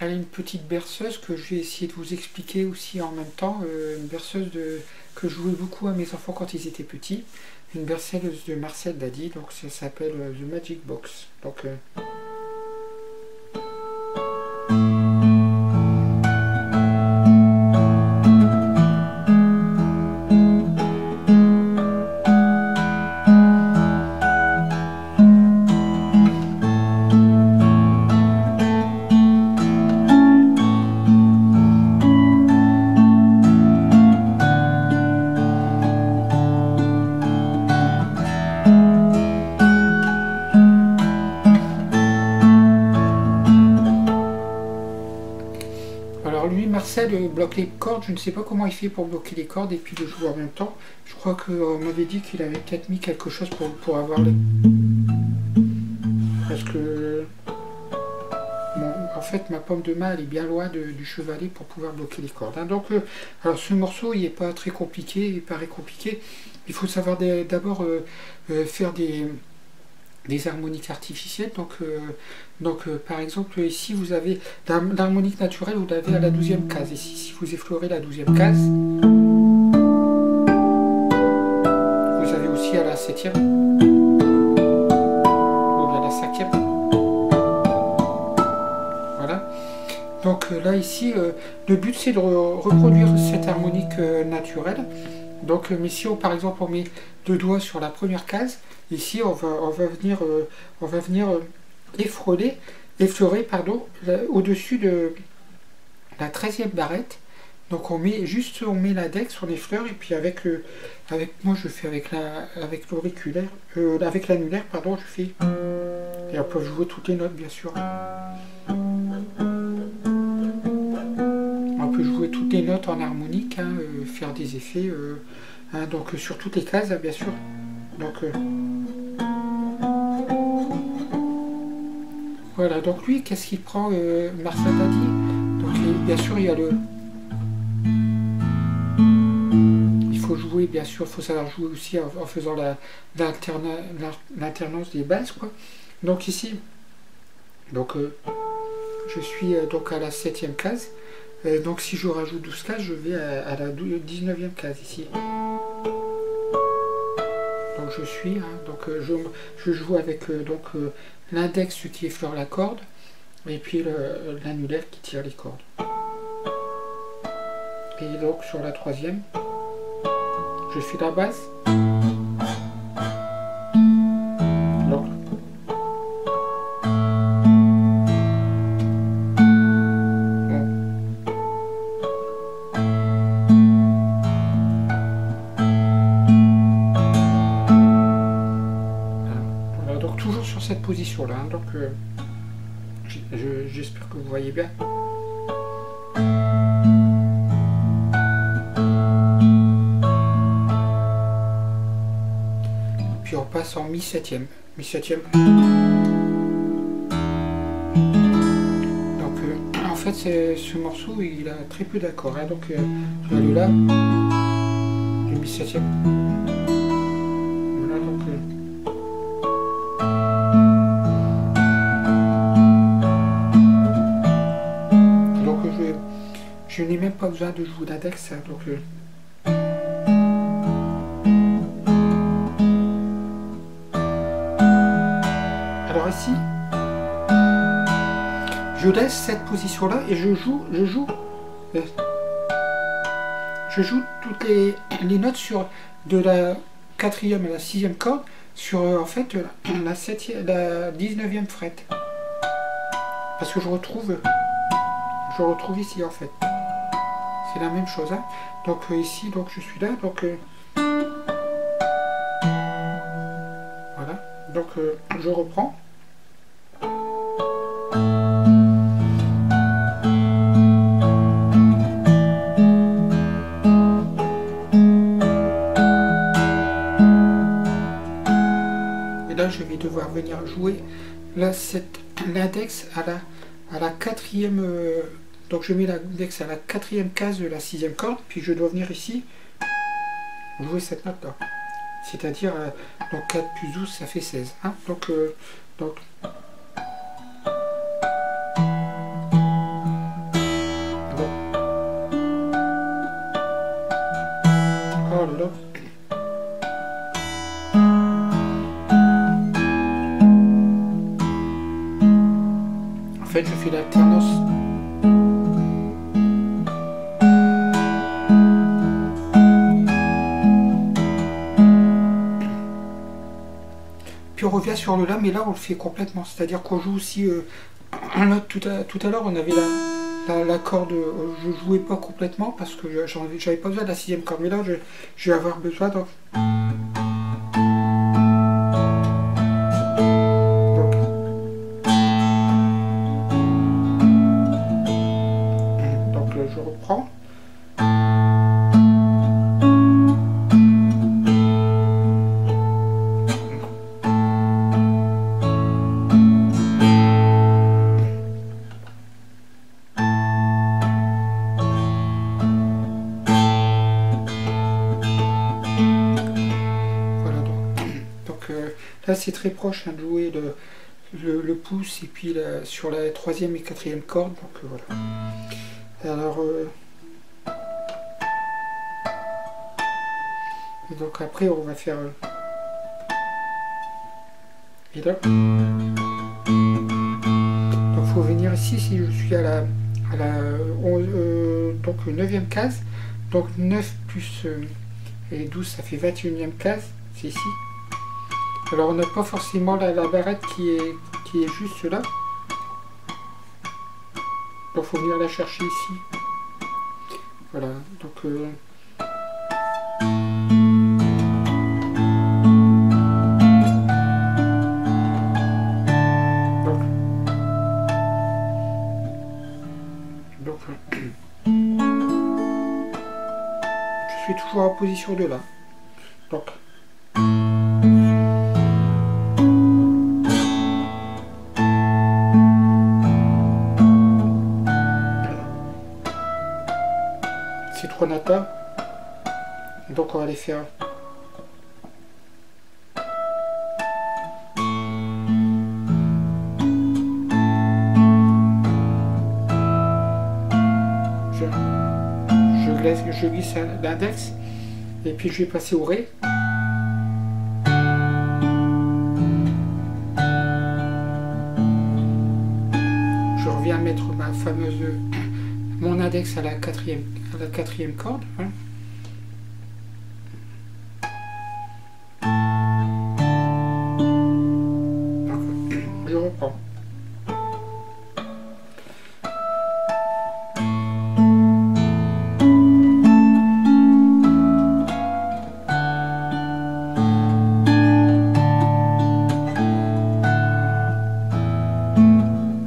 Elle a une petite berceuse que je vais essayer de vous expliquer aussi en même temps. Une berceuse que je jouais beaucoup à mes enfants quand ils étaient petits. Une berceuse de Marcel Dadi, donc ça s'appelle The Magic Box. Donc, alors lui, Marcel bloque les cordes, je ne sais pas comment il fait pour bloquer les cordes et puis de jouer en même temps. Je crois qu'on m'avait dit qu'il avait peut-être mis quelque chose pour avoir les... Parce que... Bon, en fait, ma pomme de main, elle est bien loin du chevalet pour pouvoir bloquer les cordes. Hein. Donc, alors ce morceau, il n'est pas très compliqué, il paraît compliqué. Il faut savoir d'abord faire des harmoniques artificielles. Donc par exemple, ici, vous avez l'harmonique naturelle, vous l'avez à la 12e case. Ici, si vous effleurez la 12e case, vous avez aussi à la 7e, ou à la 5e. Voilà. Donc là, ici, le but, c'est de reproduire cette harmonique naturelle. Donc, mais si par exemple on met deux doigts sur la première case, ici on va venir effleurer au-dessus de la 13e barrette. Donc on met l'index, on effleure et puis moi je fais avec l'auriculaire, avec l'annulaire pardon, je fais, et on peut jouer toutes les notes bien sûr. On peut jouer toutes les notes en harmonique, hein, faire des effets, hein, donc sur toutes les cases, hein, bien sûr. Donc voilà, donc lui, qu'est-ce qu'il prend, Marcel Dadi? Donc bien sûr, il y a il faut jouer, bien sûr, il faut savoir jouer aussi en faisant l'alternance des basses, quoi. Donc ici, donc je suis donc à la 7e case. Donc si je rajoute 12 cases, je vais à la 19e case ici. Donc je suis, hein, donc je joue avec l'index qui effleure la corde et puis l'annulaire qui tire les cordes. Et donc sur la 3e, je fais la basse. Donc, toujours sur cette position là, hein, donc j'espère que vous voyez bien. Puis on passe en mi-septième. Donc en fait ce morceau il a très peu d'accords, hein, donc je vais aller là, le mi-septième. Voilà, donc je n'ai même pas besoin de jouer l'index, hein, donc alors ici je laisse cette position là et je joue toutes les notes sur de la 4e à la 6e corde sur en fait la 19e fret, parce que je retrouve ici en fait. C'est la même chose, hein. Donc ici, donc je suis là, donc voilà, donc je reprends. Et là, je vais devoir venir jouer l'index à la 4e. Donc je mets l'index à la 4e case de la 6e corde, puis je dois venir ici jouer cette note là. C'est-à-dire, donc 4 plus 12, ça fait 16. Hein, donc fait, je fais l'alternance. Puis on revient sur le La, mais là on le fait complètement. C'est-à-dire qu'on joue aussi un note tout à l'heure, on avait la corde, je jouais pas complètement parce que j'avais pas besoin de la 6e corde, mais là je vais avoir besoin donc je reprends. Là c'est très proche hein, de jouer le pouce et puis sur la 3e et 4e corde, donc voilà. Alors et donc après on va faire et là donc faut venir ici si je suis à la 11, donc 9e case, donc 9 plus et 12 ça fait 21e case, c'est ici. Alors on n'a pas forcément la barrette qui est juste là. Donc il faut venir la chercher ici. Voilà, donc je suis toujours en position de là. Donc ces 3 notes-là, donc on va les faire. Je glisse l'index et puis je vais passer au Ré. Je reviens mettre ma fameuse mon index à la quatrième corde. Hein. Donc, je reprends.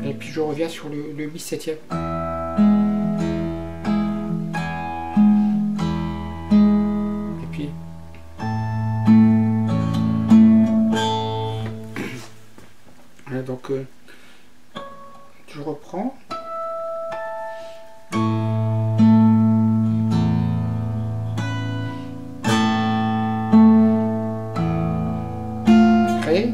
Et puis je reviens sur le mi-septième. Donc je reprends. Ré.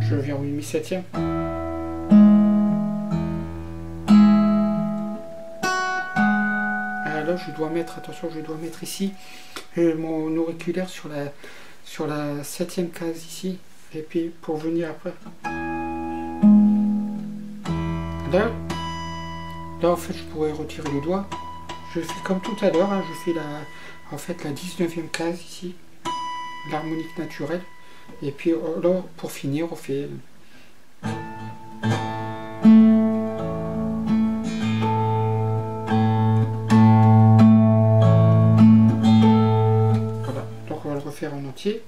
Je viens au mi-septième. Là je dois mettre, attention, je dois mettre ici mon auriculaire sur la 7e case ici, et puis pour venir après là en fait je pourrais retirer le doigt. Je fais comme tout à l'heure, hein, je fais en fait la 19e case ici, l'harmonique naturelle, et puis là pour finir on fait faire en entier.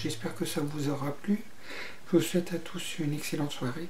J'espère que ça vous aura plu. Je vous souhaite à tous une excellente soirée.